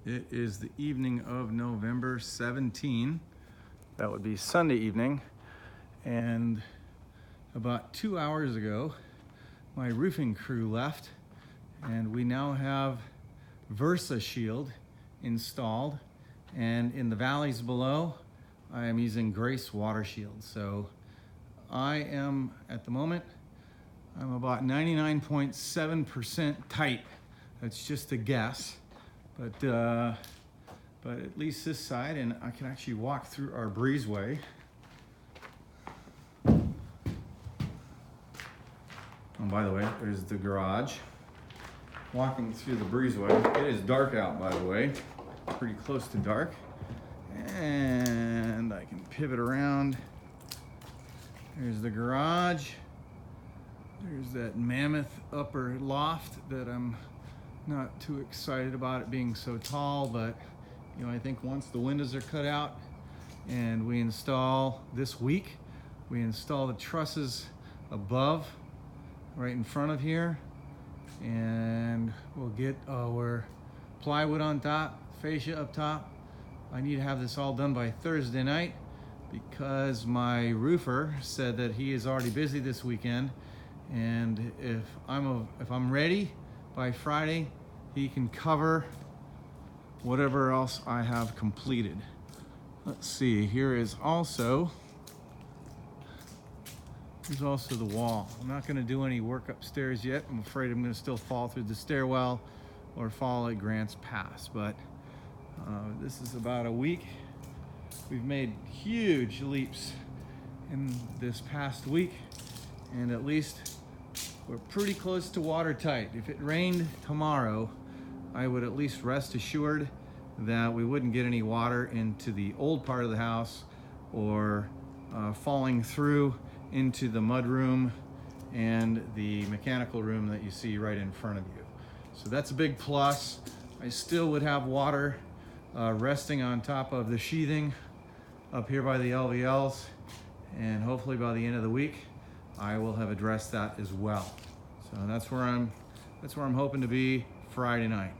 It is the evening of November 17. That would be Sunday evening. And about 2 hours ago, my roofing crew left, and we now have VersaShield installed. And in the valleys below, I am using Grace WaterShield. So I am, at the moment, I'm about 99.7% tight. That's just a guess. But at least this side, and I can actually walk through our breezeway. And by the way, there's the garage. Walking through the breezeway. It is dark out, by the way, pretty close to dark. And I can pivot around. There's the garage. There's that mammoth upper loft that I'm not too excited about it being so tall, but you know, I think once the windows are cut out and we install this week, we install the trusses above right in front of here, and we'll get our plywood on top, fascia up top. I need to have this all done by Thursday night because my roofer said that he is already busy this weekend, and if I'm ready by Friday, he can cover whatever else I have completed. Let's see, there's also the wall. I'm not gonna do any work upstairs yet. I'm afraid I'm gonna still fall through the stairwell or fall at Grant's Pass, but this is about a week. We've made huge leaps in this past week, and at least we're pretty close to watertight. If it rained tomorrow, I would at least rest assured that we wouldn't get any water into the old part of the house or falling through into the mud room and the mechanical room that you see right in front of you. So that's a big plus. I still would have water resting on top of the sheathing up here by the LVLs, and hopefully by the end of the week I will have addressed that as well. So that's where I'm hoping to be Friday night.